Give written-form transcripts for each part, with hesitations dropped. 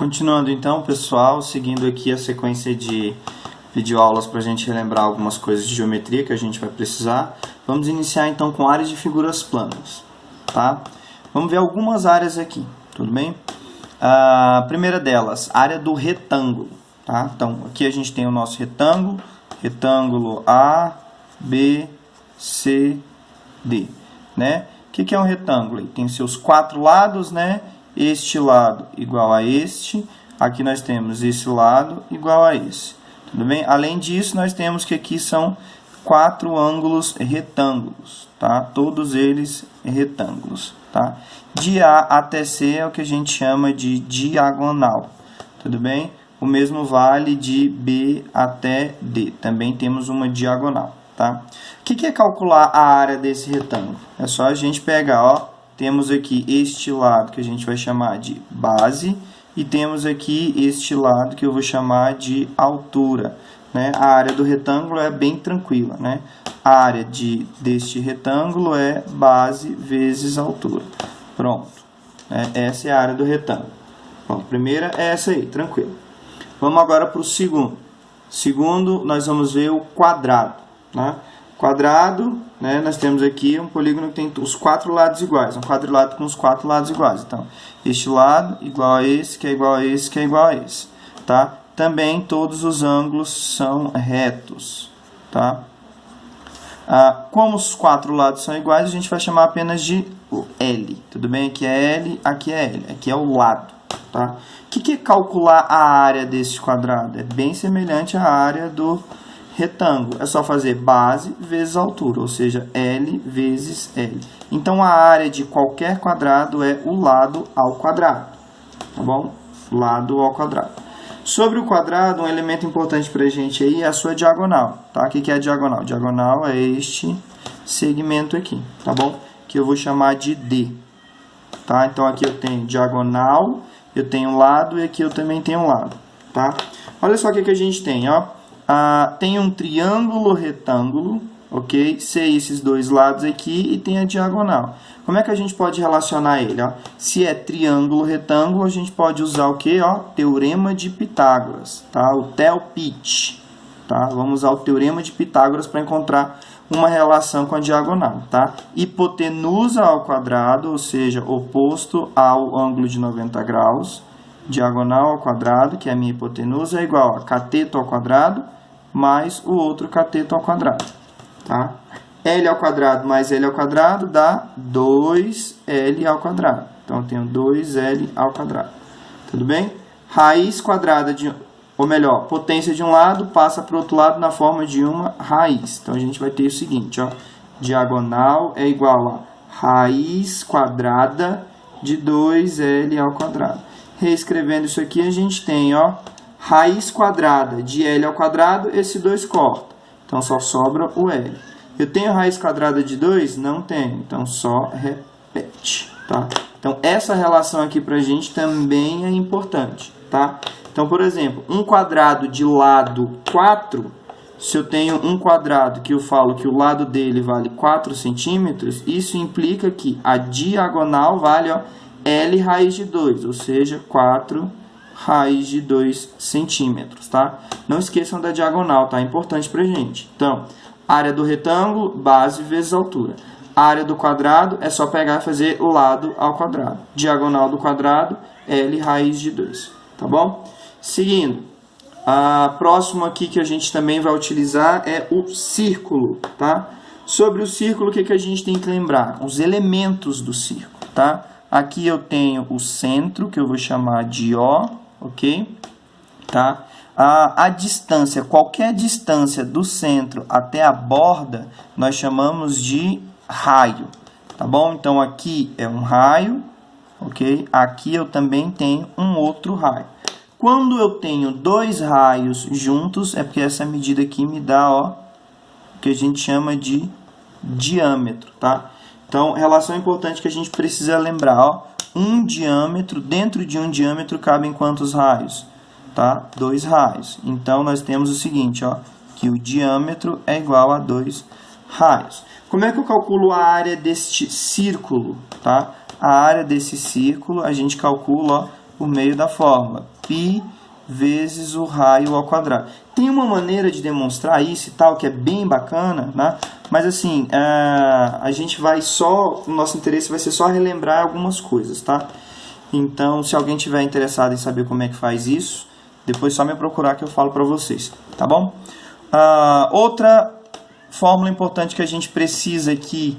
Continuando então, pessoal, seguindo aqui a sequência de videoaulas para a gente relembrar algumas coisas de geometria que a gente vai precisar. Vamos iniciar então com áreas de figuras planas, tá? Vamos ver algumas áreas aqui, tudo bem? A primeira delas, área do retângulo, tá? Então, aqui a gente tem o nosso retângulo, retângulo A, B, C, D, né? O que é um retângulo? Ele tem seus quatro lados, né? Este lado igual a este, aqui nós temos esse lado igual a esse, tudo bem? Além disso, nós temos que aqui são quatro ângulos retângulos, tá? Todos eles retângulos, tá? De A até C é o que a gente chama de diagonal, tudo bem? O mesmo vale de B até D, também temos uma diagonal, tá? O que é calcular a área desse retângulo? É só a gente pegar, ó, temos aqui este lado que a gente vai chamar de base e temos aqui este lado que eu vou chamar de altura, né? A área do retângulo é bem tranquila, né? A área deste retângulo é base vezes altura. Pronto, né? Essa é a área do retângulo. Bom, a primeira é essa aí, tranquilo. Vamos agora para o segundo. Segundo, nós vamos ver o quadrado, né? Quadrado, né, nós temos aqui um polígono que tem os quatro lados iguais, um quadrilátero com os quatro lados iguais. Então, este lado igual a esse, que é igual a esse, que é igual a esse, tá? Também todos os ângulos são retos, tá? Como os quatro lados são iguais, a gente vai chamar apenas de L, tudo bem? Aqui é L, aqui é L, aqui é o lado, tá? O que é calcular a área desse quadrado? É bem semelhante à área do retângulo, é só fazer base vezes altura, ou seja, L vezes L. Então, a área de qualquer quadrado é o lado ao quadrado, tá bom? Lado ao quadrado. Sobre o quadrado, um elemento importante para a gente aí é a sua diagonal, tá? O que é a diagonal? Diagonal é este segmento aqui, tá bom? Que eu vou chamar de D, tá? Então, aqui eu tenho diagonal, eu tenho lado e aqui eu também tenho lado, tá? Olha só o que a gente tem, ó. Tem um triângulo retângulo, ok? Sei esses dois lados aqui e tem a diagonal. Como é que a gente pode relacionar ele? Ó? Se é triângulo retângulo, a gente pode usar o quê? Ó? Teorema de Pitágoras, tá? O TELPIT, tá? Vamos usar o teorema de Pitágoras para encontrar uma relação com a diagonal, tá? Hipotenusa ao quadrado, ou seja, oposto ao ângulo de 90 graus, diagonal ao quadrado, que é a minha hipotenusa, é igual a cateto ao quadrado mais o outro cateto ao quadrado, tá? L ao quadrado mais L ao quadrado dá 2L ao quadrado. Então, eu tenho 2L ao quadrado. Tudo bem? Raiz quadrada ou melhor, potência de um lado passa para o outro lado na forma de uma raiz. Então, a gente vai ter o seguinte, ó, diagonal é igual a raiz quadrada de 2L ao quadrado. Reescrevendo isso aqui, a gente tem, ó, raiz quadrada de L ao quadrado, esse 2 corta. Então, só sobra o L. Eu tenho raiz quadrada de 2? Não tenho. Então, só repete, tá? Então, essa relação aqui pra gente também é importante, tá? Então, por exemplo, um quadrado de lado 4, se eu tenho um quadrado que eu falo que o lado dele vale 4 centímetros, isso implica que a diagonal vale, ó, L raiz de 2, ou seja, 4 raiz de 2 centímetros, tá? Não esqueçam da diagonal, tá? É importante pra gente. Então, área do retângulo, base vezes altura. Área do quadrado é só pegar e fazer o lado ao quadrado. Diagonal do quadrado, L raiz de 2, tá bom? Seguindo, a próxima aqui que a gente também vai utilizar é o círculo, tá? Sobre o círculo, o que a gente tem que lembrar? Os elementos do círculo, tá? Aqui eu tenho o centro, que eu vou chamar de O, ok? Tá? A distância, qualquer distância do centro até a borda, nós chamamos de raio, tá bom? Então, aqui é um raio, ok? Aqui eu também tenho um outro raio. Quando eu tenho dois raios juntos, é porque essa medida aqui me dá, ó, o que a gente chama de diâmetro, tá? Então, relação importante que a gente precisa lembrar, ó, um diâmetro, dentro de um diâmetro cabem quantos raios? Tá? 2 raios. Então, nós temos o seguinte, ó, que o diâmetro é igual a 2 raios. Como é que eu calculo a área deste círculo? Tá? A área desse círculo, a gente calcula, ó, por meio da fórmula π vezes o raio ao quadrado. Tem uma maneira de demonstrar isso e tal, que é bem bacana, né? Mas assim, a gente vai só, o nosso interesse vai ser só relembrar algumas coisas, tá? Então, se alguém tiver interessado em saber como é que faz isso, depois só me procurar que eu falo para vocês, tá bom? Outra fórmula importante que a gente precisa aqui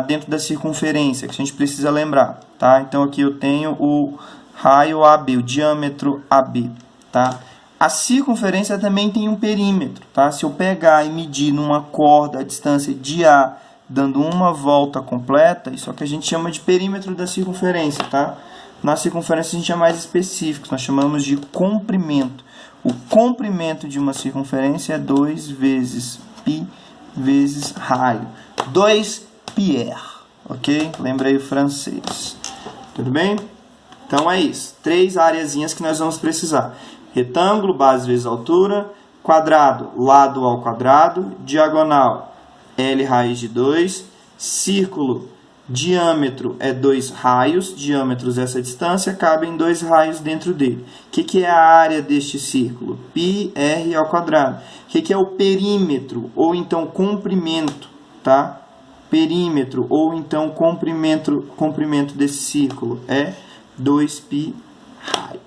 dentro da circunferência, que a gente precisa lembrar, tá? Então aqui eu tenho o raio AB, o diâmetro AB, tá? A circunferência também tem um perímetro, tá? Se eu pegar e medir numa corda a distância de A, dando uma volta completa, isso é o que a gente chama de perímetro da circunferência, tá? Na circunferência a gente é mais específico, nós chamamos de comprimento. O comprimento de uma circunferência é 2 vezes π vezes raio. 2 Pierre, ok? Lembrei o francês. Tudo bem? Então é isso. 3 areazinhas que nós vamos precisar. Retângulo, base vezes altura. Quadrado, lado ao quadrado. Diagonal, L raiz de 2. Círculo, diâmetro é 2 raios. Diâmetros essa distância, cabem 2 raios dentro dele. O que é a área deste círculo? πr ao quadrado. O que é o perímetro, ou então comprimento, tá? Perímetro, ou então comprimento desse círculo é 2π raio.